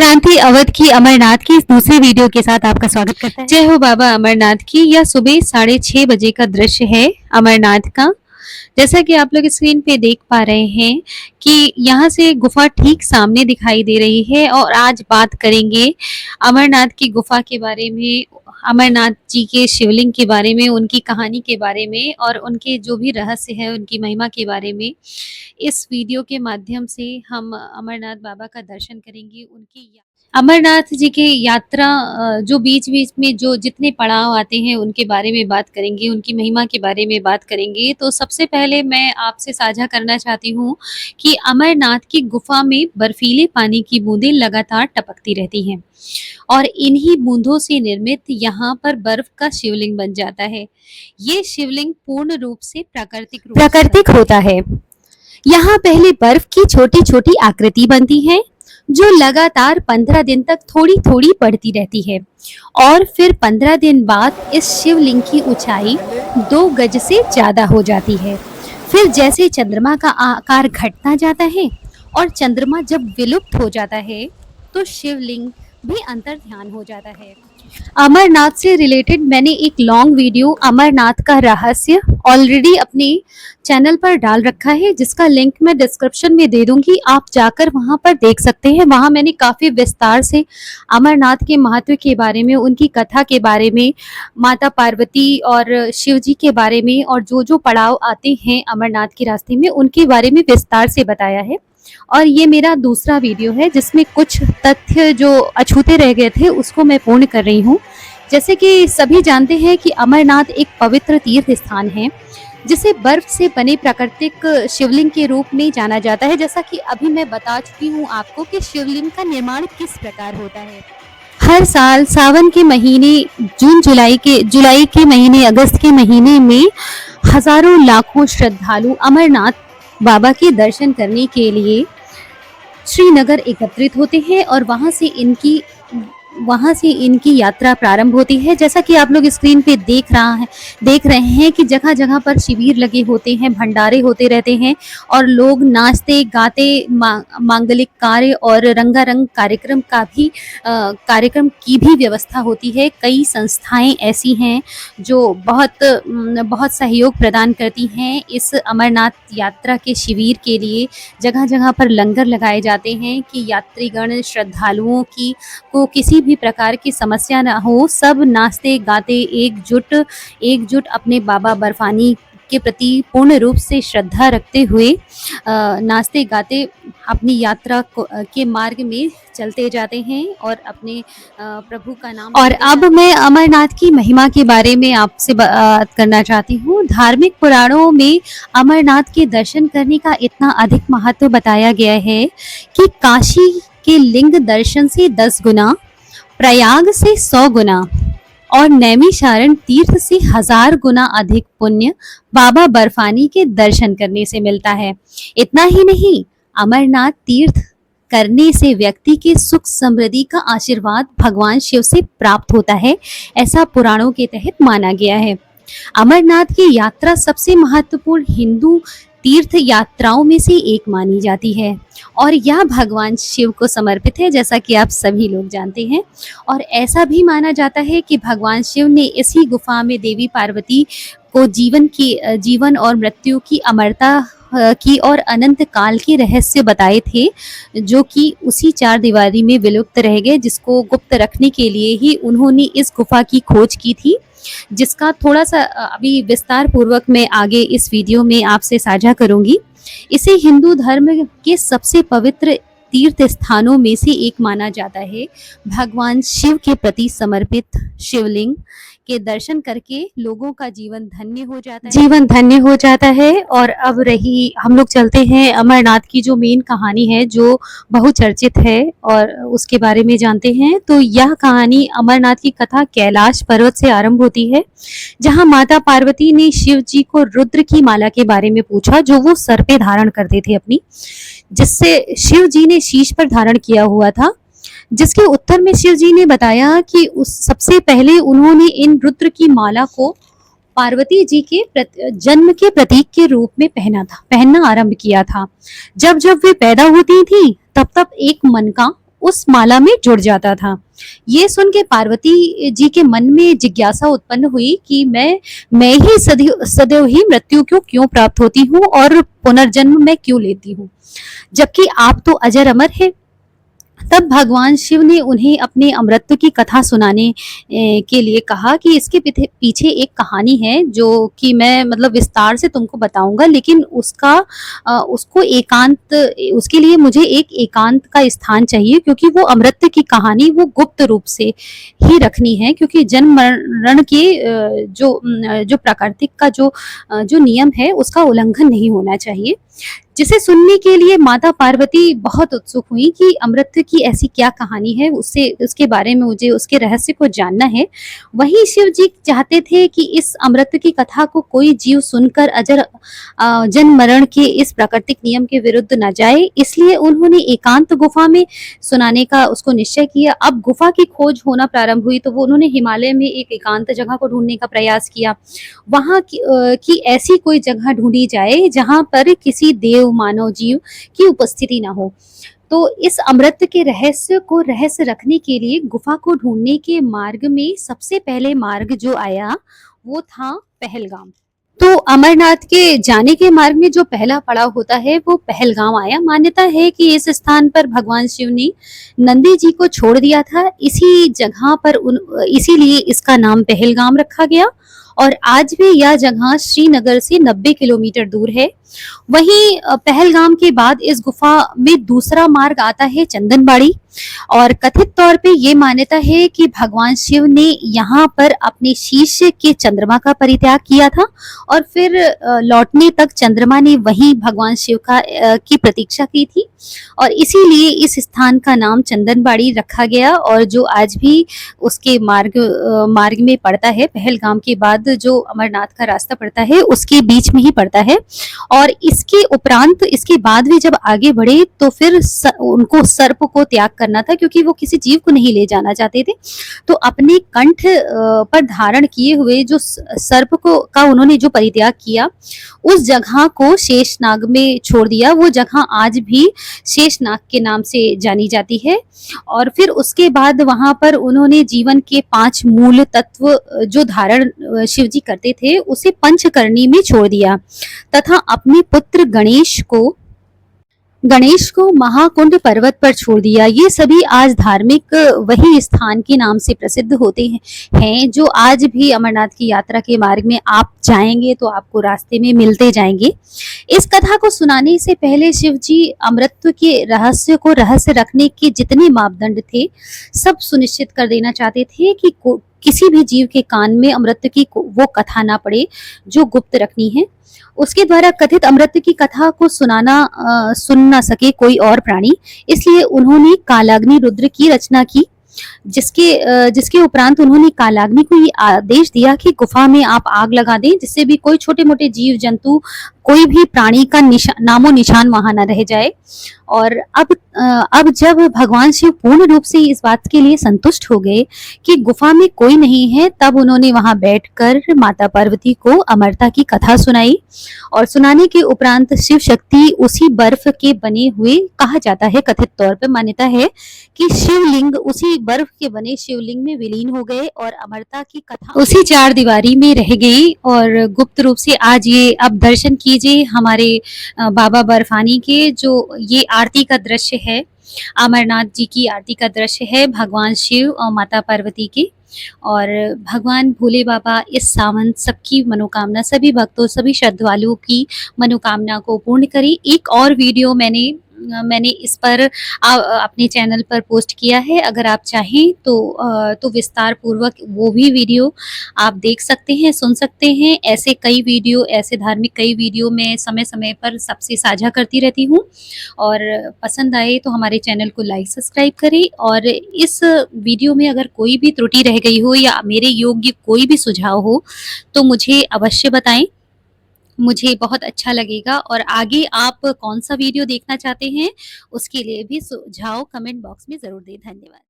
क्रांति अवध की अमरनाथ की इस दूसरे वीडियो के साथ आपका स्वागत करता है। जय हो बाबा अमरनाथ की। यह सुबह 6:30 बजे का दृश्य है अमरनाथ का। जैसा कि आप लोग स्क्रीन पे देख पा रहे हैं कि यहाँ से गुफा ठीक सामने दिखाई दे रही है और आज बात करेंगे अमरनाथ की गुफा के बारे में, अमरनाथ जी के शिवलिंग के बारे में, उनकी कहानी के बारे में और उनके जो भी रहस्य है उनकी महिमा के बारे में। इस वीडियो के माध्यम से हम अमरनाथ बाबा का दर्शन करेंगे। उनकी अमरनाथ जी की यात्रा जो बीच-बीच में जो जितने पड़ाव आते हैं उनके बारे में बात करेंगे, उनकी महिमा के बारे में बात करेंगे। तो सबसे पहले मैं आपसे साझा करना चाहती हूँ कि अमरनाथ की गुफा में बर्फीले पानी की बूंदें लगातार टपकती रहती हैं और इन्हीं बूंदों से निर्मित यहाँ पर बर्फ का शिवलिंग बन जाता है। ये शिवलिंग पूर्ण रूप से प्राकृतिक होता है। यहाँ पहले बर्फ की छोटी-छोटी आकृति बनती है जो लगातार 15 दिन तक थोड़ी-थोड़ी बढ़ती रहती है और फिर 15 दिन बाद इस शिवलिंग की ऊंचाई 2 गज से ज्यादा हो जाती है। फिर जैसे चंद्रमा का आकार घटता जाता है और चंद्रमा जब विलुप्त हो जाता है तो शिवलिंग भी अंतर्ध्यान हो जाता है। अमरनाथ से रिलेटेड मैंने एक लॉन्ग वीडियो अमरनाथ का रहस्य ऑलरेडी अपने चैनल पर डाल रखा है, जिसका लिंक मैं डिस्क्रिप्शन में दे दूंगी। आप जाकर वहां पर देख सकते हैं। वहां मैंने काफी विस्तार से अमरनाथ के महत्व के बारे में, उनकी कथा के बारे में, माता पार्वती और शिव जी के बारे में और जो जो पड़ाव आते हैं अमरनाथ के रास्ते में उनके बारे में विस्तार से बताया है। और ये मेरा दूसरा वीडियो है जिसमें कुछ तथ्य जो अछूते रह गए थे उसको मैं पूर्ण कर रही हूँ। जैसे कि सभी जानते हैं कि अमरनाथ एक पवित्र तीर्थ स्थान है जिसे बर्फ से बने प्राकृतिक शिवलिंग के रूप में जाना जाता है। जैसा कि अभी मैं बता चुकी हूँ आपको कि शिवलिंग का निर्माण किस प्रकार होता है। हर साल सावन के महीने, जुलाई के महीने, अगस्त के महीने में हजारों लाखों श्रद्धालु अमरनाथ बाबा के दर्शन करने के लिए श्रीनगर एकत्रित होते हैं और वहां से इनकी यात्रा प्रारंभ होती है। जैसा कि आप लोग स्क्रीन पे देख रहे हैं कि जगह जगह पर शिविर लगे होते हैं, भंडारे होते रहते हैं और लोग नाचते गाते मांगलिक कार्य और रंगारंग कार्यक्रम की भी व्यवस्था होती है। कई संस्थाएं ऐसी हैं जो बहुत सहयोग प्रदान करती हैं इस अमरनाथ यात्रा के शिविर के लिए। जगह जगह पर लंगर लगाए जाते हैं कि यात्रीगण श्रद्धालुओं को किसी भी प्रकार की समस्या ना हो। सब नाचते गाते एकजुट अपने बाबा बर्फानी के प्रति पूर्ण रूप से श्रद्धा रखते हुए नाचते गाते अपनी यात्रा के मार्ग में चलते जाते हैं और अपने प्रभु का नाम। और अब मैं अमरनाथ की महिमा के बारे में आपसे बात करना चाहती हूँ। धार्मिक पुराणों में अमरनाथ के दर्शन करने का इतना अधिक महत्व बताया गया है कि काशी के लिंग दर्शन से 10 गुना, प्रयाग से 100 गुना और नैमिषारण्य तीर्थ से 1000 गुना अधिक पुण्य बाबा बर्फानी के दर्शन करने से मिलता है। इतना ही नहीं, अमरनाथ तीर्थ करने से व्यक्ति के सुख समृद्धि का आशीर्वाद भगवान शिव से प्राप्त होता है, ऐसा पुराणों के तहत माना गया है। अमरनाथ की यात्रा सबसे महत्वपूर्ण हिंदू तीर्थ यात्राओं में से एक मानी जाती है और यह भगवान शिव को समर्पित है, जैसा कि आप सभी लोग जानते हैं। और ऐसा भी माना जाता है कि भगवान शिव ने इसी गुफा में देवी पार्वती को जीवन और मृत्यु की अमरता की और अनंत काल के रहस्य बताए थे, जो कि उसी 4 दीवारी में विलुप्त रह गए, जिसको गुप्त रखने के लिए ही उन्होंने इस गुफा की खोज की थी, जिसका थोड़ा सा अभी विस्तार पूर्वक मैं आगे इस वीडियो में आपसे साझा करूंगी। इसे हिंदू धर्म के सबसे पवित्र तीर्थ स्थानों में से एक माना जाता है। भगवान शिव के प्रति समर्पित शिवलिंग के दर्शन करके लोगों का जीवन धन्य हो जाता है। और अब रही, हम लोग चलते हैं अमरनाथ की जो मेन कहानी है जो बहुचर्चित है और उसके बारे में जानते हैं। तो यह कहानी अमरनाथ की कथा कैलाश पर्वत से आरंभ होती है, जहां माता पार्वती ने शिव जी को रुद्र की माला के बारे में पूछा जो वो सर पे धारण करते थे अपनी, जिससे शिव जी ने शीश पर धारण किया हुआ था। जिसके उत्तर में शिव जी ने बताया कि सबसे पहले उन्होंने इन रुद्र की माला को पार्वती जी के जन्म के प्रतीक के रूप में पहनना आरंभ किया था। जब जब वे पैदा होती थी तब तब एक मन का उस माला में जुड़ जाता था। ये सुन के पार्वती जी के मन में जिज्ञासा उत्पन्न हुई कि मैं ही सदैव सदैव ही मृत्यु को क्यों प्राप्त होती हूँ और पुनर्जन्म मैं क्यों लेती हूँ, जबकि आप तो अजर अमर है। तब भगवान शिव ने उन्हें अपने अमृत की कथा सुनाने के लिए कहा कि इसके पीछे एक कहानी है जो कि मैं मतलब विस्तार से तुमको बताऊंगा, लेकिन उसको एकांत उसके लिए मुझे एक एकांत का स्थान चाहिए, क्योंकि वो अमृत की कहानी वो गुप्त रूप से ही रखनी है, क्योंकि जन्म मरण के जो प्राकृतिक का जो नियम है उसका उल्लंघन नहीं होना चाहिए। जिसे सुनने के लिए माता पार्वती बहुत उत्सुक हुई कि अमृत की ऐसी क्या कहानी है, उसके बारे में मुझे उसके रहस्य को जानना है। वहीं शिव जी चाहते थे कि इस अमृत की कथा को कोई जीव सुनकर जन्म मरण के इस प्राकृतिक नियम के विरुद्ध न जाए, इसलिए उन्होंने एकांत गुफा में सुनाने का उसको निश्चय किया। अब गुफा की खोज होना प्रारंभ हुई तो वो उन्होंने हिमालय में एक एकांत जगह को ढूंढने का प्रयास किया। वहां की ऐसी कोई जगह ढूंढी जाए जहां पर किसी देव मानव जीव की उपस्थिति ना हो। तो इस अमृत के रहस्य को रहस्य रखने के लिए गुफा को ढूंढने के मार्ग में सबसे पहले मार्ग जो आया वो था पहलगाम। तो अमरनाथ के जाने के मार्ग में जो पहला पड़ाव होता है वो पहलगाम आया। मान्यता है कि इस स्थान पर भगवान शिव ने नंदी जी को छोड़ दिया था, इसी जगह पर इसीलिए इसका नाम पहलगाम रखा गया। और आज भी यह जगह श्रीनगर से 90 किलोमीटर दूर है। वहीं पहलगाम के बाद इस गुफा में दूसरा मार्ग आता है चंदनबाड़ी, और कथित तौर पे ये मान्यता है कि भगवान शिव ने यहाँ पर अपने शीश के चंद्रमा का परित्याग किया था और फिर लौटने तक चंद्रमा ने वहीं भगवान शिव की प्रतीक्षा की थी, और इसीलिए इस स्थान का नाम चंदनबाड़ी रखा गया। और जो आज भी उसके मार्ग में पड़ता है, पहलगाम के बाद जो अमरनाथ का रास्ता पड़ता है उसके बीच में ही पड़ता है। और इसके उपरांत इसके बाद भी जब आगे बढ़े तो फिर उनको सर्प को त्याग करना था, क्योंकि वो किसी जीव को नहीं ले जाना चाहते थे। तो अपने कंठ पर धारण किए हुए जो सर्प का उन्होंने जो परित्याग किया, उस जगह को शेषनाग में छोड़ दिया। वो जगह आज भी शेषनाग के नाम से जानी जाती है। और फिर उसके बाद वहां पर उन्होंने जीवन के 5 मूल तत्व जो धारण शिवजी करते थे उसे पंचकर्णी में छोड़ दिया, तथा अपने पुत्र गणेश को महाकुंड पर्वत पर छोड़ दिया। ये सभी आज धार्मिक वही स्थान के नाम से प्रसिद्ध होते हैं जो आज भी अमरनाथ की यात्रा के मार्ग में आप जाएंगे तो आपको रास्ते में मिलते जाएंगे। इस कथा को सुनाने से पहले शिव जी अमृत के रहस्य को रहस्य रखने के जितने मापदंड थे सब सुनिश्चित कर देना चाहते थे कि किसी भी जीव के कान में अमृत की वो कथा ना पड़े जो गुप्त रखनी है। उसके द्वारा कथित अमृत की कथा को सुन ना सके कोई और प्राणी, इसलिए उन्होंने कालाग्नि रुद्र की रचना की, जिसके उपरांत उन्होंने कालाग्नि को ये आदेश दिया कि गुफा में आप आग लगा दें, जिससे भी कोई छोटे मोटे जीव जंतु कोई भी प्राणी का नामो निशान वहां न रह जाए। और अब जब भगवान शिव पूर्ण रूप से इस बात के लिए संतुष्ट हो गए कि गुफा में कोई नहीं है, तब उन्होंने वहां बैठकर माता पार्वती को अमरता की कथा सुनाई। और सुनाने के उपरांत शिव शक्ति उसी बर्फ के बने हुए, कहा जाता है कथित तौर पर मान्यता है कि शिवलिंग उसी बर्फ के बने शिवलिंग में विलीन हो गए और अमरता की कथा उसी 4 दीवारी में रह गई। और गुप्त रूप से आज ये अब दर्शन कीजिए हमारे बाबा बर्फानी के, जो ये आरती का दृश्य है, अमरनाथ जी की आरती का दृश्य है भगवान शिव और माता पार्वती के। और भगवान भोले बाबा इस सावन सबकी मनोकामना, सभी भक्तों सभी श्रद्धालुओं की मनोकामना को पूर्ण करें। एक और वीडियो मैंने इस पर अपने चैनल पर पोस्ट किया है, अगर आप चाहें तो विस्तार पूर्वक वो भी वीडियो आप देख सकते हैं, सुन सकते हैं। ऐसे धार्मिक कई वीडियो मैं समय समय पर सबसे साझा करती रहती हूँ। और पसंद आए तो हमारे चैनल को लाइक सब्सक्राइब करें। और इस वीडियो में अगर कोई भी त्रुटि रह गई हो या मेरे योग्य कोई भी सुझाव हो तो मुझे अवश्य बताएं, मुझे बहुत अच्छा लगेगा। और आगे आप कौन सा वीडियो देखना चाहते हैं उसके लिए भी सुझाव कमेंट बॉक्स में जरूर दें। धन्यवाद।